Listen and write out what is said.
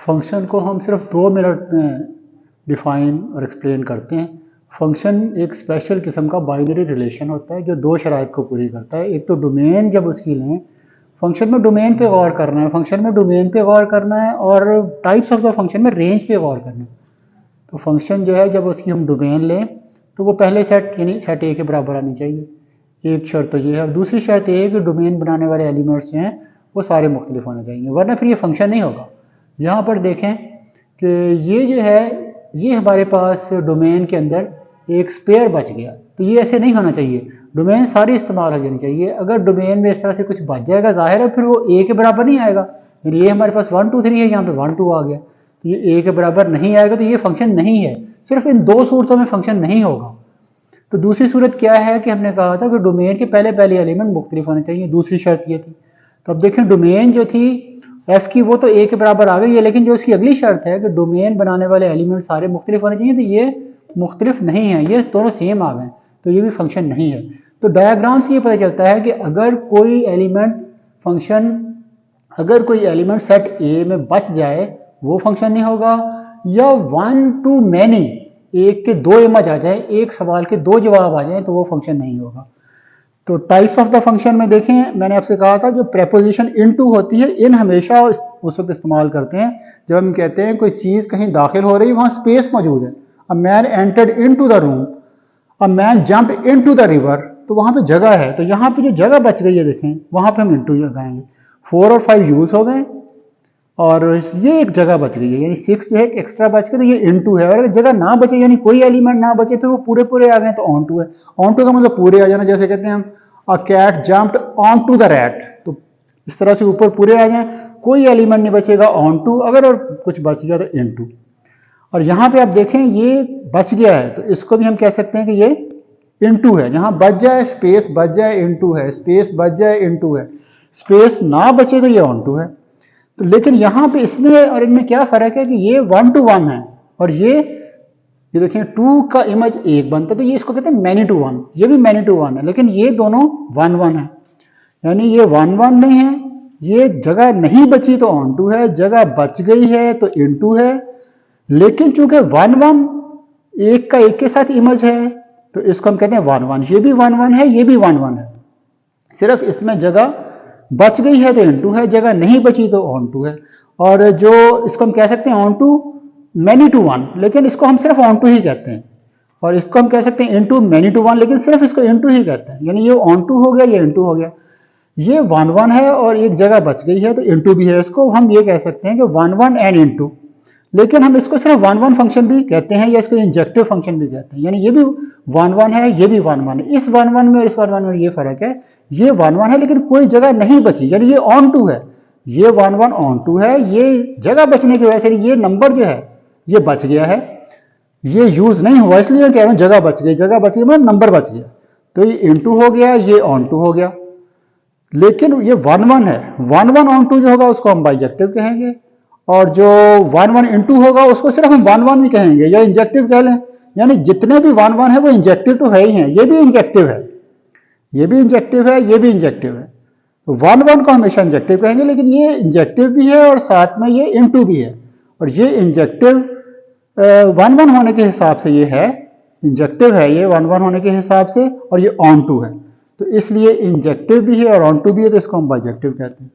Function को हम सिर्फ 2 मिनट में डिफाइन और एक्सप्लेन करते हैं। फंक्शन एक स्पेशल किस्म का बाइनरी रिलेशन होता है जो 2 शराइत को पूरी करता है। एक तो डोमेन जब उसकी लें, फंक्शन में डोमेन पे गौर करना है, फंक्शन में डोमेन पे गौर करना है, और टाइप्स ऑफ द फंक्शन में रेंज पे गौर करना है। तो फंक्शन जो है जब उसकी हम डोमेन लें तो वो पहले सेट यानी सेट ए के बराबर आनी चाहिए। एक शर्त तो ये है, और दूसरी शर्त ये है कि डोमेन बनाने वाले एलिमेंट्स जो हैं वो सारे मुख्तलिफ होने चाहिए, वरना फिर ये फंक्शन नहीं होगा। यहाँ पर देखें कि ये जो है ये हमारे पास डोमेन के अंदर एक स्पेयर बच गया, तो ये ऐसे नहीं होना चाहिए। डोमेन सारी इस्तेमाल हो जानी चाहिए। अगर डोमेन में इस तरह से कुछ बच जाएगा, जाहिर है फिर वो ए के बराबर नहीं आएगा। फिर ये हमारे पास 1 2 3 है, यहाँ पे 1 2 आ गया, तो ये ए के बराबर नहीं आएगा, तो ये फंक्शन नहीं है। सिर्फ इन 2 सूरतों में फंक्शन नहीं होगा। तो दूसरी सूरत क्या है कि हमने कहा था कि डोमेन के पहले एलिमेंट मुख्तलिफ होने चाहिए, दूसरी शर्त ये थी। तो अब देखें डोमेन जो थी एफ की वो तो ए के बराबर आ गई है, लेकिन जो इसकी अगली शर्त है कि डोमेन बनाने वाले एलिमेंट सारे मुख्तलिफ होने चाहिए, तो ये मुख्तलिफ नहीं है, ये दोनों सेम आ गए, तो ये भी फंक्शन नहीं है। तो डायग्राम से ये पता चलता है कि अगर कोई एलिमेंट सेट ए में बच जाए वो फंक्शन नहीं होगा, या 1 to many एक के 2 इमेज आ जाए, एक सवाल के 2 जवाब आ जाए, तो वो फंक्शन नहीं होगा। तो टाइप्स ऑफ द फंक्शन में देखें, मैंने आपसे कहा था जो प्रेपोजिशन इनटू होती है, इन हमेशा उस वक्त इस्तेमाल करते हैं जब हम कहते हैं कोई चीज़ कहीं दाखिल हो रही है, वहाँ स्पेस मौजूद है। A man entered into the room, a man jumped into the river, तो वहाँ पे जगह है, तो यहाँ पे जो जगह बच गई है देखें, वहाँ पे हम इनटू लगाएंगे। 4 और 5 यूज हो गए और ये एक जगह बच गई है, यानी 6 जो है एक्स्ट्रा बच गया, तो ये इनटू है। और अगर जगह ना बचे यानी कोई एलिमेंट ना बचे फिर वो पूरे आ गए तो ऑन टू है। ऑन टू का मतलब पूरे आ जाना, जैसे कहते हैं हम a cat jumped on to the rat, तो इस तरह से ऊपर पूरे आ जाए, कोई एलिमेंट नहीं बचेगा ऑन टू, अगर और कुछ बच गया तो इनटू। और यहाँ पे आप देखें ये बच गया है, तो इसको भी हम कह सकते हैं कि ये इनटू है। जहाँ बच जाए स्पेस बच जाए इनटू है, स्पेस बच जाए इनटू है, स्पेस ना बचे तो ये ऑन टू है। तो लेकिन यहाँ पे इसमें और इनमें क्या फर्क है कि ये 1 to 1 है, और ये देखिए 2 का इमेज 1 बनता है, तो ये इसको कहते हैं मैनी टू 1, ये भी मैनी टू 1 है, लेकिन ये दोनों 1 1 है, यानी ये 1 1 नहीं है। ये जगह नहीं बची तो ऑन टू है, जगह बच गई है तो इनटू है। लेकिन चूंकि 1 1 एक का एक के साथ इमेज है, तो इसको हम कहते हैं 1 1, ये भी 1 1 है, ये भी 1 1 है। सिर्फ इसमें जगह बच गई है तो इनटू है, जगह नहीं बची तो ऑन टू है। और जो इसको हम कह सकते हैं ऑन टू मैनी टू 1, लेकिन इसको हम सिर्फ ऑन टू ही कहते हैं। और इसको हम कह सकते हैं इनटू मैनी टू 1, लेकिन सिर्फ इसको इनटू ही कहते हैं, यानी ये ऑन टू हो गया, ये इनटू हो गया। ये 1 1 है और एक जगह बच गई है तो इनटू भी है, इसको हम ये कह सकते हैं कि 1 1 एंड इनटू। लेकिन हम इसको सिर्फ 1 1 फंक्शन भी कहते हैं, या इसको इंजेक्टिव फंक्शन भी कहते हैं, यानी ये भी 1 1 है, ये भी 1 1 है। इस 1 1 में और इस 1 1 में ये फर्क है, ये 1 1 है लेकिन कोई जगह नहीं बची, यानी ये ऑन टू है। ये 1 1 ऑन टू है, ये जगह बचने की वजह से ये नंबर जो है ये बच गया है, ये यूज नहीं हुआ, इसलिए मैं कह रहा हूँ जगह बच गई, जगह बच गई मतलब नंबर बच गया, तो ये इनटू हो गया, ये ऑन टू हो गया। लेकिन ये 1 1 है, 1 1 ऑन टू जो होगा उसको हम बाइजेक्टिव कहेंगे, और जो 1 1 इनटू होगा उसको सिर्फ हम 1 1 भी कहेंगे या इंजेक्टिव कह लें। यानी जितने भी 1 1 है वो इंजेक्टिव तो है ही हैं, ये भी इंजेक्टिव है, ये भी इंजेक्टिव है, ये भी इंजेक्टिव है। तो 1 1 को हमेशा इंजेक्टिव कहेंगे, लेकिन ये इंजेक्टिव भी है और साथ में ये इनटू भी है। और ये इंजेक्टिव 1 1 होने के हिसाब से ये है इंजेक्टिव है, ये 1 1 होने के हिसाब से, और ये ऑन टू है, तो इसलिए इंजेक्टिव भी है और ऑन टू भी है, तो इसको हम बाइजेक्टिव कहते हैं।